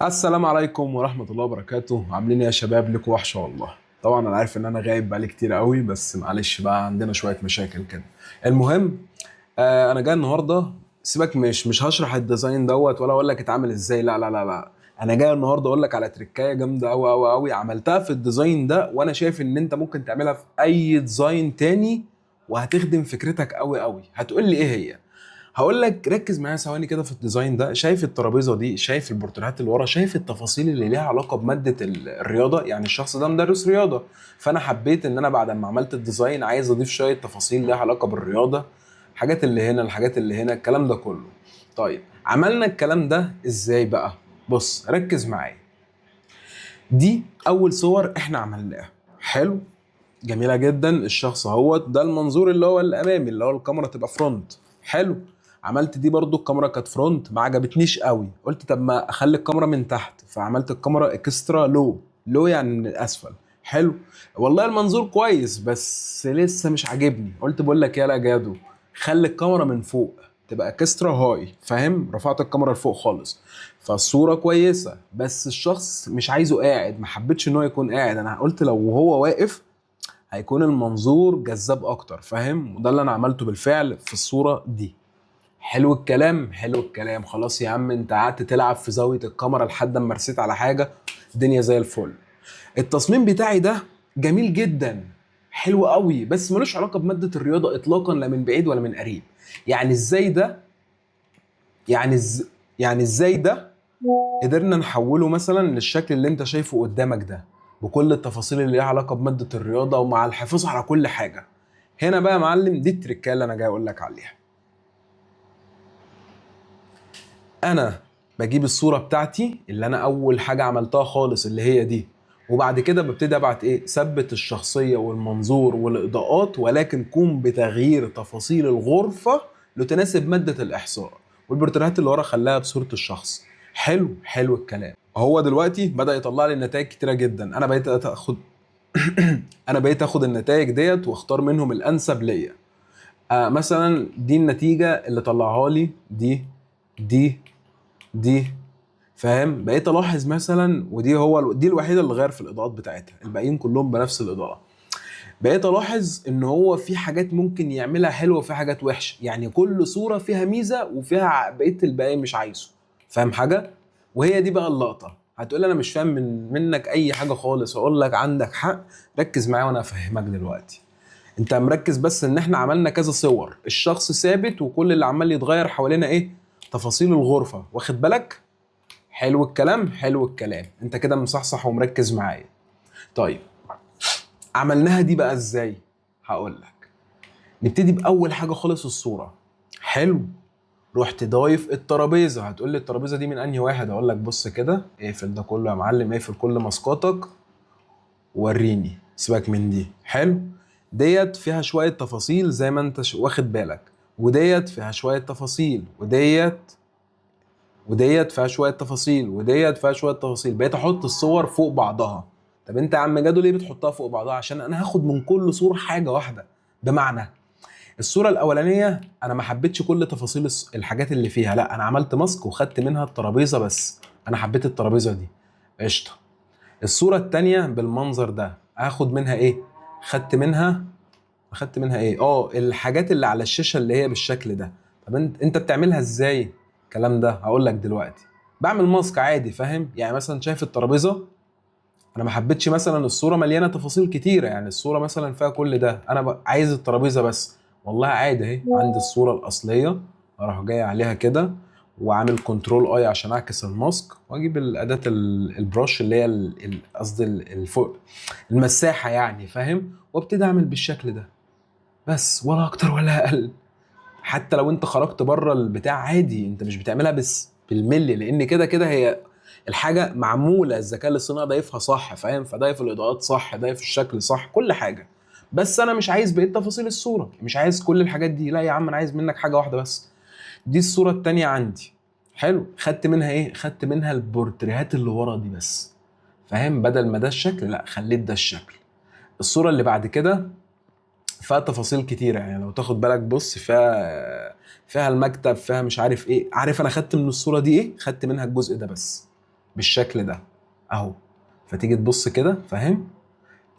السلام عليكم ورحمة الله وبركاته. عاملين ايه يا شباب؟ لكم وحشة والله. طبعا انا عارف ان انا غايب بقالي كتير قوي، بس معلش بقى عندنا شوية مشاكل كده. المهم، انا جاي النهارده. سيبك، مش هشرح الديزاين دوت ولا اقول لك اتعمل ازاي، لا لا لا لا. انا جاي النهارده اقول لك على تريكايه جامده قوي قوي قوي عملتها في الديزاين ده، وانا شايف ان انت ممكن تعملها في اي ديزاين تاني وهتخدم فكرتك قوي قوي. هتقول لي ايه هي؟ هقول لك ركز معايا ثواني كده في الديزاين ده. شايف الترابيزه دي؟ شايف البورتريهات اللي ورا؟ شايف التفاصيل اللي ليها علاقه بماده الرياضه؟ يعني الشخص ده مدرس رياضه، فانا حبيت ان انا بعد ما عملت الديزاين عايز اضيف شويه تفاصيل ليها علاقه بالرياضه. الحاجات اللي هنا، الحاجات اللي هنا، الكلام ده كله. طيب، عملنا الكلام ده ازاي بقى؟ بص ركز معايا. دي اول صور احنا عملناها. حلو، جميله جدا. الشخص اهوت ده المنظور اللي هو الامامي، اللي هو الكاميرا تبقى فرونت. حلو. عملت دي برضو، الكاميرا كانت فرونت، ما عجبتنيش قوي. قلت طب ما اخلي الكاميرا من تحت، فعملت الكاميرا اكسترا لو. لو يعني من الاسفل. حلو. والله المنظور كويس بس لسه مش عاجبني. قلت بقول لك يا جادو، خلي الكاميرا من فوق، تبقى اكسترا هاي. فاهم؟ رفعت الكاميرا لفوق خالص، فالصوره كويسه بس الشخص مش عايزه قاعد. ما حبيتش ان هو يكون قاعد. انا قلت لو هو واقف هيكون المنظور جذاب اكتر. فاهم؟ وده اللي انا عملته بالفعل في الصورة دي. حلو الكلام، حلو الكلام. خلاص يا عم، انت قعدت تلعب في زاوية الكاميرا لحد ما رسيت على حاجة. الدنيا زي الفل. التصميم بتاعي ده جميل جدا، حلو قوي، بس ملوش علاقة بمادة الرياضة اطلاقا، لا من بعيد ولا من قريب. يعني ازاي ده؟ يعني يعني ازاي ده قدرنا نحوله مثلا للشكل اللي انت شايفه قدامك ده، بكل التفاصيل اللي ليها علاقه بماده الرياضه ومع الحفاظ على كل حاجه. هنا بقى يا معلم، دي التركيه اللي انا جاي اقول لك عليها. انا بجيب الصوره بتاعتي اللي انا اول حاجه عملتها خالص اللي هي دي، وبعد كده ببتدي ابعت ايه؟ ثبت الشخصيه والمنظور والاضاءات، ولكن قوم بتغيير تفاصيل الغرفه لتناسب ماده الاحصاء. والبورتريهات اللي ورا خلاها بصوره الشخص. حلو، حلو الكلام. هو دلوقتي بدأ يطلع لي نتائج كتيره جدا. انا بقيت اخد انا بقيت اخد النتائج ديت واختار منهم الانسب ليا. مثلا دي النتيجه اللي طلعها لي، دي. فاهم؟ بقيت الاحظ مثلا، دي الوحيده اللي غير في الاضاءات بتاعتها، الباقيين كلهم بنفس الاضاءه. بقيت الاحظ ان هو في حاجات ممكن يعملها حلوه وفي حاجات وحشه. يعني كل صوره فيها ميزه وفيها بقيه الباقي مش عايزه. فاهم حاجه؟ وهي دي بقى اللقطه. هتقول انا مش فاهم منك اي حاجه خالص. اقول لك عندك حق. ركز معايا وانا افهمك دلوقتي. انت مركز بس ان احنا عملنا كذا صور، الشخص ثابت، وكل اللي عمال يتغير حوالينا ايه؟ تفاصيل الغرفه. واخد بالك؟ حلو الكلام، حلو الكلام. انت كده مصحصح ومركز معايا. طيب، عملناها دي بقى ازاي؟ هقول لك. نبتدي باول حاجه خالص، الصوره. حلو. رحت ضايف الترابيزه. هتقول لي الترابيزه دي من انهي واحد؟ اقول لك بص كده، اقفل ده كله يا معلم، اقفل كل ماسكاتك وريني. سيبك من دي. حلو. ديت فيها شويه تفاصيل زي ما انت واخد بالك، وديت فيها شويه تفاصيل، وديت فيها شويه تفاصيل، وديت فيها شويه تفاصيل. بقيت احط الصور فوق بعضها. طب انت يا عم جادو ليه بتحطها فوق بعضها؟ عشان انا هاخد من كل صوره حاجه واحده. بمعنى، الصوره الاولانيه انا ما حبيتش كل تفاصيل الحاجات اللي فيها، لا انا عملت ماسك وخدت منها الترابيزه بس. انا حبيت الترابيزه دي. قشطه. الصوره التانيه بالمنظر ده هاخد منها ايه؟ خدت منها خدت منها ايه؟ الحاجات اللي على الشاشه اللي هي بالشكل ده. طب انت بتعملها ازاي الكلام ده؟ هقول لك دلوقتي. بعمل ماسك عادي. فاهم؟ يعني مثلا شايف الترابيزه؟ انا ما حبيتش مثلا الصوره مليانه تفاصيل كتيره، يعني الصوره مثلا فيها كل ده، انا عايز الترابيزه بس. والله عادي اهي عندي الصوره الاصليه. اروح جاي عليها كده وعامل كنترول اي عشان اعكس الماسك، واجيب الاداه البروش اللي هي قصدي الفوق المساحه يعني. فاهم؟ وابتدي اعمل بالشكل ده بس، ولا اكتر ولا اقل. حتى لو انت خرجت بره البتاع عادي، انت مش بتعملها بس بالملي، لان كده كده هي الحاجه معموله، الذكاء الاصطناعي ضايفها صح. فاهم؟ فضايف الاضاءات صح، ضايف الشكل صح، كل حاجه. بس انا مش عايز بقيه تفاصيل الصوره، مش عايز كل الحاجات دي. لا يا عم، انا عايز منك حاجه واحده بس. دي الصوره التانيه عندي. حلو. خدت منها ايه؟ خدت منها البورتريهات اللي ورا دي بس. فاهم؟ بدل ما ده الشكل، لا خليت ده الشكل. الصوره اللي بعد كده فيها تفاصيل كتيرة. يعني لو تاخد بالك، بص، فيها المكتب، فيها مش عارف ايه. عارف انا خدت من الصورة دي ايه؟ خدت منها الجزء ده بس. بالشكل ده اهو. فتيجي تبص كده، فاهم؟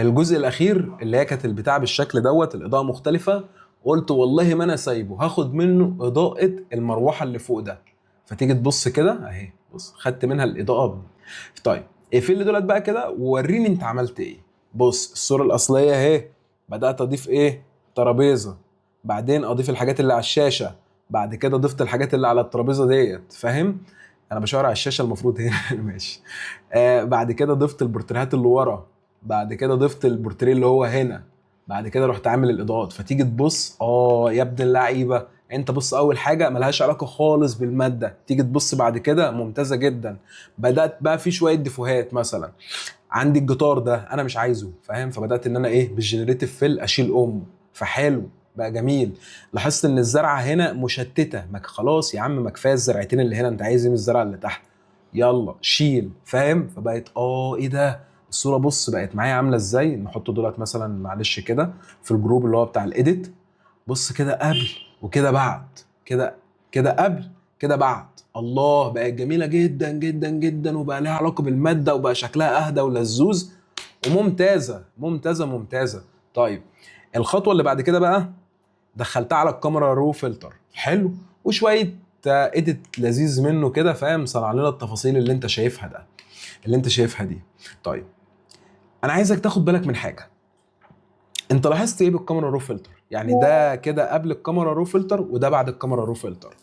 الجزء الاخير اللي هي كانت البتاع بالشكل دوت، الاضاءه مختلفه، قلت والله ما انا سايبه، هاخد منه اضاءه المروحه اللي فوق ده. فتيجي تبص كده اهي، بص خدت منها الاضاءه. طيب اقفل لي دولت بقى كده ووريني انت عملت ايه. بص الصوره الاصليه اهي، بدات اضيف ايه؟ ترابيزه، بعدين اضيف الحاجات اللي على الشاشه، بعد كده ضفت الحاجات اللي على الترابيزه ديت، فاهم؟ انا بشاور على الشاشه المفروض هنا ماشي. بعد كده ضفت البورتريهات اللي ورا، بعد كده ضفت البورتريه اللي هو هنا، بعد كده رحت عامل الاضاءات. فتيجي تبص يا ابن اللعيبه، انت بص اول حاجه ملهاش علاقه خالص بالماده، تيجي تبص بعد كده ممتازه جدا. بدات بقى في شويه ديفوهات، مثلا عندي الجيتار ده انا مش عايزه، فاهم؟ فبدات ان انا ايه بالجنريتيف فيل اشيل امه، فحلو بقى جميل. لاحظت ان الزرعه هنا مشتته، ما خلاص يا عم ما كفايه الزرعتين اللي هنا، انت عايز ايه من الزرعه اللي تحت؟ يلا شيل، فاهم؟ فبقت ايه ده، الصوره بص بقت معايا عامله ازاي. نحط دولت مثلا معلش كده في الجروب اللي هو بتاع الايديت. بص كده قبل وكده بعد، كده كده قبل كده بعد، الله بقت جميله جدا جدا جدا، وبقى لها علاقه بالماده، وبقى شكلها اهدى ولزوز وممتازه ممتازه ممتازه. طيب الخطوه اللي بعد كده بقى، دخلتها على الكاميرا رو فلتر، حلو، وشويه ايديت لذيذ منه كده، فاهم؟ صنع لنا التفاصيل اللي انت شايفها ده، اللي انت شايفها دي. طيب انا عايزك تاخد بالك من حاجه. انت لاحظت ايه بالكاميرا رو فلتر؟ يعني ده كده قبل الكاميرا رو فلتر وده بعد الكاميرا رو فلتر.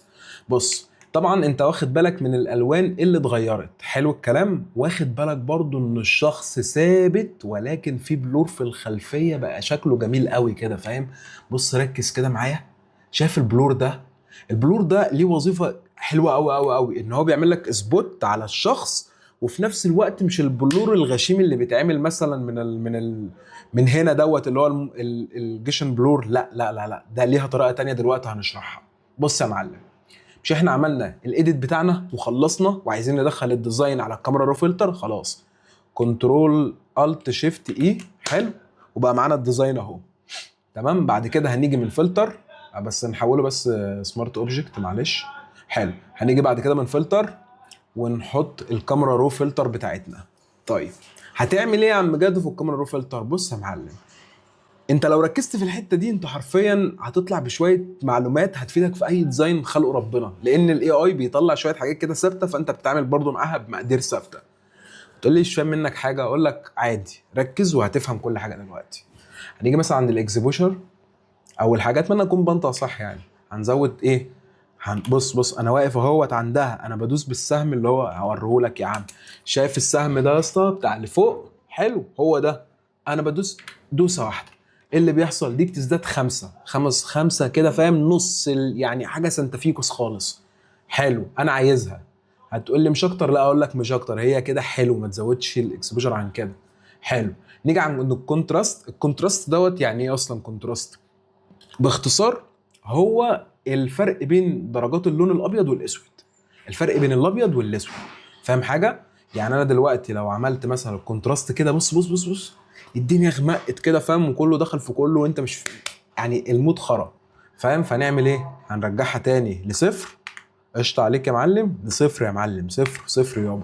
بص طبعا انت واخد بالك من الالوان اللي اتغيرت، حلو الكلام. واخد بالك برضو ان الشخص ثابت ولكن في بلور في الخلفيه، بقى شكله جميل قوي كده، فاهم؟ بص ركز كده معايا، شايف البلور ده؟ البلور ده ليه وظيفه حلوه قوي قوي قوي، ان هو بيعمل لك سبوت على الشخص، وفي نفس الوقت مش البلور الغشيم اللي بيتعمل مثلا من هنا دوت اللي هو الجيشن بلور، لا لا لا لا، ده ليها طريقه تانية دلوقتي هنشرحها. بص يا معلم، مش احنا عملنا الايديت بتاعنا وخلصنا وعايزين ندخل الديزاين على الكاميرا رو فلتر؟ خلاص، كنترول الت شيفت اي، حلو، وبقى معانا الديزاين اهو، تمام. بعد كده هنيجي من فلتر، بس نحوله بس سمارت اوبجكت معلش، حلو. هنيجي بعد كده من فلتر ونحط الكاميرا رو فلتر بتاعتنا. طيب هتعمل ايه يا عم جادو في الكاميرا رو فلتر؟ بص يا معلم، انت لو ركزت في الحته دي انت حرفيا هتطلع بشويه معلومات هتفيدك في اي ديزاين خلقه ربنا، لان الاي اي بيطلع شويه حاجات كده ثابته، فانت بتتعامل برضو معاها بمقادير ثابته. تقول لي مش فاهم منك حاجه، اقول لك عادي ركز وهتفهم كل حاجه دلوقتي. هنيجي مثلا عند الاكسبوشر او الحاجات منها اكون بنطق صح يعني، هنزود ايه؟ بص انا واقف اهوت عندها، انا بدوس بالسهم اللي هو هوريهولك يا عم، شايف السهم ده يا اسطى بتاع اللي فوق؟ حلو، هو ده. انا بدوس دوسه واحده، ايه اللي بيحصل؟ دي بتزداد خمسة كده، فاهم؟ نص يعني حاجه سنتفيكوس خالص. حلو، انا عايزها. هتقول لي مش اكتر؟ لا اقول لك مش اكتر، هي كده حلو، ما تزودش الاكسبوجر عن كده. حلو. نيجي عند الكونتراست. الكونتراست دوت يعني ايه اصلا كونتراست؟ باختصار هو الفرق بين درجات اللون الابيض والاسود، الفرق بين الابيض والاسود، فاهم حاجه؟ يعني انا دلوقتي لو عملت مثلا الكونتراست كده، بص الدنيا غمقت كده، فاهم؟ وكله دخل في كله وانت مش يعني المود خرا، فاهم؟ فنعمل ايه؟ هنرجعها تاني لصفر، قشطه عليك يا معلم، لصفر يا معلم، صفر صفر يابا،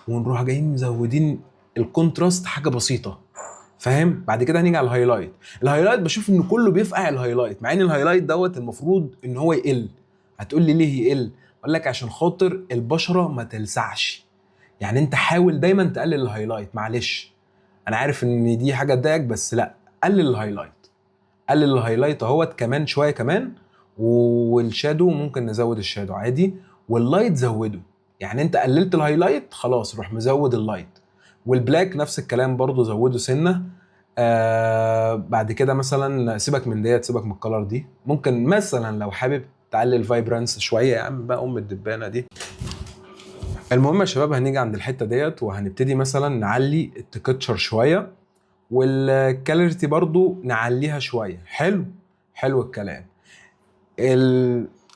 ونروح جايين مزودين الكونتراست حاجه بسيطه، فاهم؟ بعد كده هنيجي على الهايلايت. الهايلايت بشوف ان كله بيفقع الهايلايت، مع ان الهايلايت دوت المفروض ان هو يقل. هتقول لي ليه يقل؟ اقول لك عشان خاطر البشره ما تلسعش. يعني انت حاول دايما تقلل الهايلايت، معلش انا عارف ان دي حاجه تضايقك، بس لا، قلل الهايلايت، قلل الهايلايت اهوت كمان شويه كمان. والشادو ممكن نزود الشادو عادي، واللايت زوده. يعني انت قللت الهايلايت خلاص روح مزود اللايت. والبلاك نفس الكلام برضو زوده سنه. بعد كده مثلا سيبك من ديت، سيبك من الكلر دي، ممكن مثلا لو حابب تعلي الفايبرانس شويه يا عم بقى الدبانه دي. المهم يا شباب هنيجي عند الحته ديت وهنبتدي مثلا نعلي التكتشر شويه، والكاليرتي برضو نعليها شويه، حلو. حلو الكلام.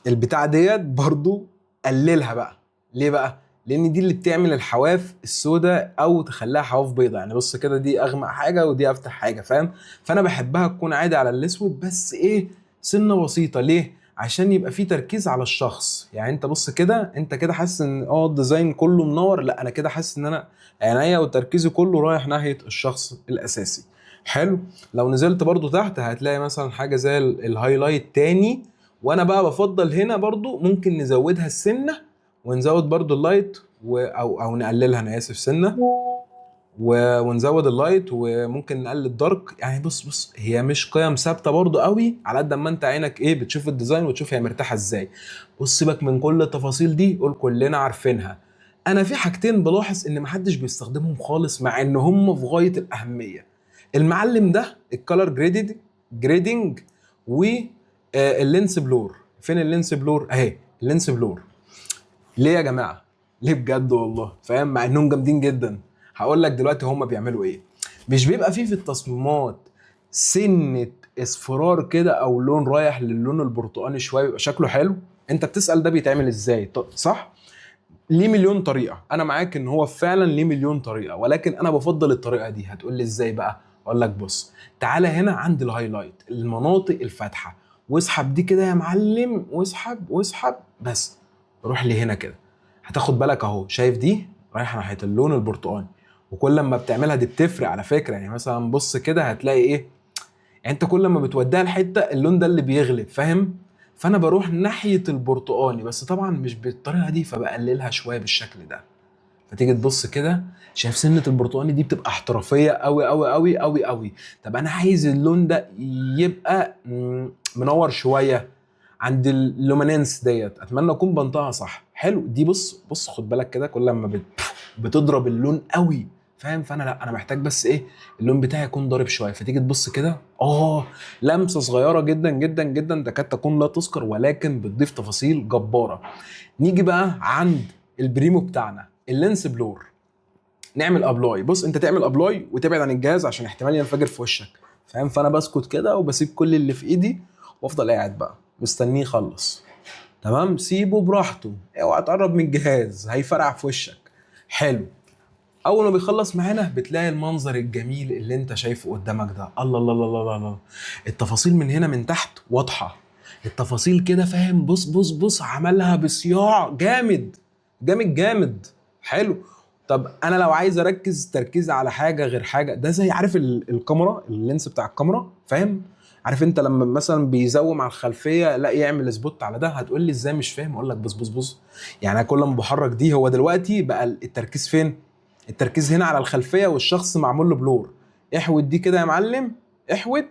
البتاع ديت برضو قللها بقى. ليه بقى؟ لان دي اللي بتعمل الحواف السوداء او تخليها حواف بيضاء. يعني بص كده، دي اغمق حاجه ودي افتح حاجه، فاهم؟ فانا بحبها تكون عادي على الاسود، بس ايه، سنه بسيطه. ليه؟ عشان يبقى فيه تركيز على الشخص. يعني انت بص كده، انت كده حاسس ان الديزاين كله منور، لا انا كده حاسس ان انا عينيا وتركيزي كله رايح ناحيه الشخص الاساسي. حلو. لو نزلت برضو تحت هتلاقي مثلا حاجه زي الهايلايت تاني، وانا بقى بفضل هنا برضو ممكن نزودها السنه، ونزود برضو اللايت او نقللها، انا اسف، سنه، ونزود اللايت، وممكن نقلل الدارك. يعني بص هي مش قيم ثابته برضو قوي، على قد ما انت عينك ايه بتشوف الديزاين وتشوف هي مرتاحه ازاي. بص سيبك من كل التفاصيل دي، قول كلنا عارفينها. انا في حاجتين بلاحظ ان محدش بيستخدمهم خالص مع ان هم في غايه الاهميه. المعلم ده الكالر جريدنج واللينس بلور. فين اللينس بلور؟ اهي اللينس بلور. ليه يا جماعه؟ ليه بجد والله؟ فاهم؟ مع انهم جامدين جدا. هقول لك دلوقتي هم بيعملوا ايه. مش بيبقى فيه في التصميمات سنه اصفرار كده او لون رايح للون البرتقاني شويه بيبقى شكله حلو؟ انت بتسال ده بيتعمل ازاي؟ صح؟ ليه مليون طريقه، انا معاك ان هو فعلا ليه مليون طريقه، ولكن انا بفضل الطريقه دي. هتقول لي ازاي بقى؟ اقول لك بص، تعالى هنا عند الهايلايت، المناطق الفاتحه، واسحب دي كده يا معلم، واسحب واسحب بس. روح لي هنا كده، هتاخد بالك اهو، شايف دي رايحه ناحيه اللون البرتقاني، وكل ما بتعملها دي بتفرق على فكره. يعني مثلا بص كده هتلاقي ايه، يعني انت كل ما بتوديها الحته اللون ده اللي بيغلب، فاهم؟ فانا بروح ناحيه البرتقاني، بس طبعا مش بالطريقه دي، فبقللها شويه بالشكل ده. فتيجي تبص كده، شايف سنه البرتقاني دي بتبقى احترافيه قوي قوي قوي قوي قوي. طب انا عايز اللون ده يبقى منور شويه عند اللومينانس ديت، اتمنى اكون بنطقها صح. حلو. دي بص خد بالك كده، كل لما بتضرب اللون قوي، فاهم؟ فانا لا، انا محتاج بس ايه، اللون بتاعي يكون ضارب شويه. فتيجي تبص كده، لمسه صغيره جدا جدا جدا تكاد تكون لا تذكر، ولكن بتضيف تفاصيل جباره. نيجي بقى عند البريمو بتاعنا، اللينس بلور. نعمل ابلاي. بص انت تعمل ابلاي وتبعد عن الجهاز عشان احتمال ينفجر في وشك، فاهم؟ فانا بسكت كده وبسيب كل اللي في ايدي، وافضل قاعد بقى مستنيه يخلص. تمام، سيبه براحته، اوعى تقرب من الجهاز هيفرقع في وشك. حلو. اول ما بيخلص معانا بتلاقي المنظر الجميل اللي انت شايفه قدامك ده. الله الله الله الله الله. التفاصيل من هنا من تحت واضحه، التفاصيل كده، فاهم؟ بص عملها بصياع جامد جامد جامد. حلو. طب انا لو عايز اركز تركيز على حاجه غير حاجه، ده زي عارف الكاميرا، اللينس بتاع الكاميرا، فاهم؟ عارف انت لما مثلا بيزوم على الخلفيه لا يعمل سبوت على ده؟ هتقول لي ازاي مش فاهم؟ اقول لك بص. يعني انا كل ما بحرك دي، هو دلوقتي بقى التركيز فين؟ التركيز هنا على الخلفيه والشخص معمول له بلور. احود دي كده يا معلم، احود،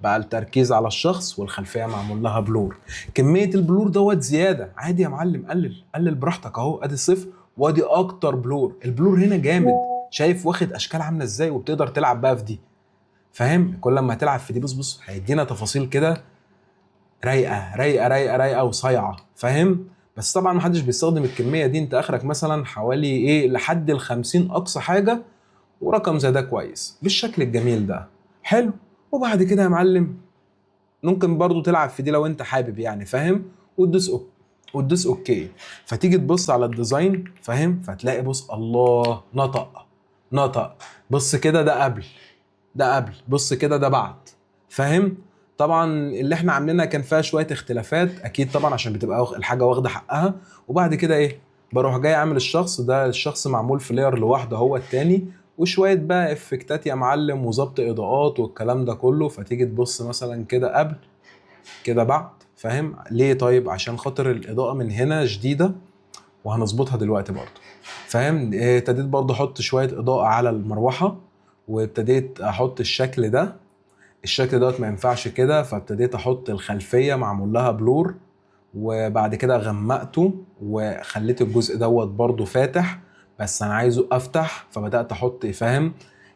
بقى التركيز على الشخص والخلفيه معمول لها بلور. كميه البلور دوت زياده، عادي يا معلم، قلل براحتك اهو، ادي الصفر وادي اكتر بلور. البلور هنا جامد، شايف واخد اشكال عامله ازاي؟ وبتقدر تلعب بقى في دي، فاهم؟ كل ما تلعب في دي بص هيدينا تفاصيل كده رايقه رايقه رايقه رايقه وصايعه، فاهم؟ بس طبعا محدش بيستخدم الكميه دي، انت اخرك مثلا حوالي ايه لحد ال50 اقصى حاجه، ورقم زي ده كويس بالشكل الجميل ده. حلو. وبعد كده يا معلم ممكن برضو تلعب في دي لو انت حابب، يعني فاهم؟ وتدوس اوكي. فتيجي تبص على الديزاين، فاهم؟ فتلاقي بص، الله، نطق. بص كده ده قبل، بص كده ده بعد، فاهم؟ طبعا اللي احنا عاملينها كان فيها شويه اختلافات اكيد طبعا، عشان بتبقى الحاجه واخده حقها. وبعد كده ايه، بروح جاي عامل الشخص ده، الشخص معمول في لاير لوحده هو التاني، وشويه بقى افكتات يا معلم وظبط اضاءات والكلام ده كله. فتيجي تبص مثلا كده قبل، كده بعد، فاهم؟ ليه؟ طيب عشان خاطر الاضاءه من هنا شديده، وهنظبطها دلوقتي برضه، فاهم؟ ابتديت برضه احط شويه اضاءه على المروحه، وابتديت احط الشكل ده، الشكل دوت ما ينفعش كده، فابتديت احط الخلفيه معمول لها بلور، وبعد كده غمقته وخليت الجزء دوت برضه فاتح، بس انا عايزه افتح، فبدات احط، فاهم؟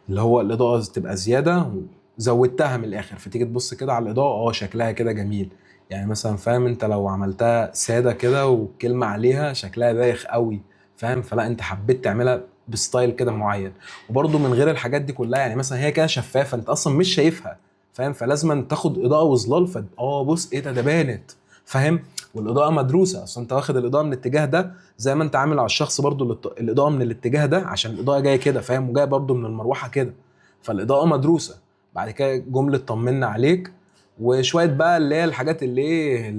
اللي هو الاضاءه تبقى زياده، زودتها من الاخر. فتيجي تبص كده على الاضاءه، شكلها كده جميل. يعني مثلا فاهم انت لو عملتها ساده كده وكلمه عليها شكلها بايخ قوي، فاهم؟ فلا انت حبيت تعملها بستايل كده معين. وبرضه من غير الحاجات دي كلها، يعني مثلا هي كده شفافه انت اصلا مش شايفها، فاهم؟ فلازم تاخد اضاءه وظلال، بص ايه ده بانت، فاهم؟ والاضاءه مدروسه، اصل انت واخد الاضاءه من الاتجاه ده، زي ما انت عامل على الشخص برضو الاضاءه من الاتجاه ده، عشان الاضاءه جايه كده، فاهم؟ وجايه برضو من المروحه كده، فالاضاءه مدروسه. بعد كده جمله طمنا عليك، وشويه بقى اللي هي الحاجات اللي ايه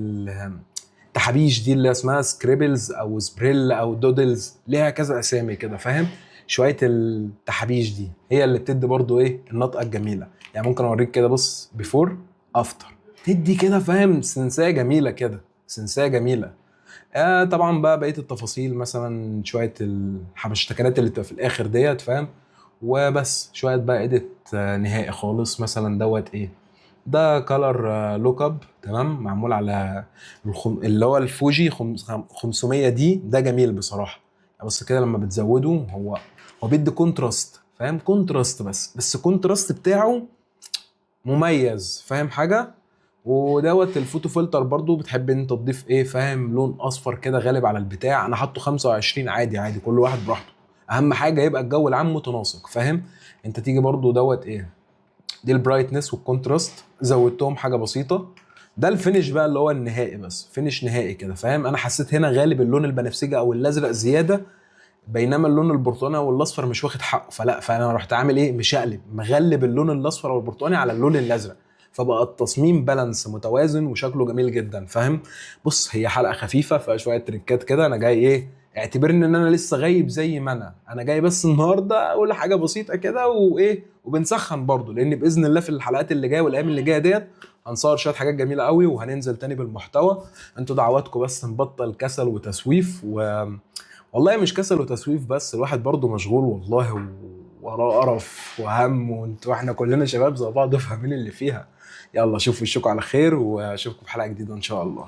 التحابيش دي اللي اسمها سكريبلز او سبريل او دودلز، ليها كذا اسامي كده فاهم. شويه التحابيش دي هي اللي بتدي برضو ايه النطقه الجميله. يعني ممكن اوريك كده، بص بيفور افتر، تدي كده فاهم سنسيه جميله كده، سنسيه جميله. طبعا بقى بقيه التفاصيل مثلا شويه الحبشتكنات اللي بتبقى في الاخر ديت فاهم. وبس شويه بقى اديت نهائي خالص مثلا دوت ايه. ده كولر لوك اب تمام، معمول على اللي هو الفوجي 500 دي. ده جميل بصراحه. بص كده لما بتزوده هو بيدي كونتراست فاهم، كونتراست بس الكونتراست بتاعه مميز فاهم حاجه. ودوت الفوتو فلتر برضو بتحب انت تضيف ايه فاهم، لون اصفر كده غالب على البتاع. انا حاطه 25 عادي عادي، كل واحد براحته. اهم حاجه يبقى الجو العام متناسق فاهم. انت تيجي برضو دوت ايه، دي البرايتنس والكونتراست زودتهم حاجه بسيطه. ده الفينش بقى اللي هو النهائي، بس فينش نهائي كده فاهم. انا حسيت هنا غالب اللون البنفسجي او الازرق زياده، بينما اللون البرتقاني او الاصفر مش واخد حقه. فانا رحت عامل ايه، مشقلب مغلب اللون الاصفر او البرتقاني على اللون الازرق، فبقى التصميم بالانس متوازن وشكله جميل جدا فاهم. بص هي حلقه خفيفه فيها شويه تريكات كده. انا جاي ايه، اعتبرني ان انا لسه غايب زي ما انا جاي بس النهارده اقول حاجه بسيطه كده وايه، وبنسخن برضو، لان باذن الله في الحلقات اللي جايه والايام اللي جايه ديت هنصور شويه حاجات جميله قوي وهننزل تاني بالمحتوى. انتوا دعواتكم بس نبطل كسل وتسويف والله مش كسل وتسويف بس، الواحد برضه مشغول والله وراه قرف وهم، واحنا كلنا شباب زي بعض وفاهمين اللي فيها. يلا شوفوا وشكوا على خير، واشوفكم في حلقة جديدة ان شاء الله.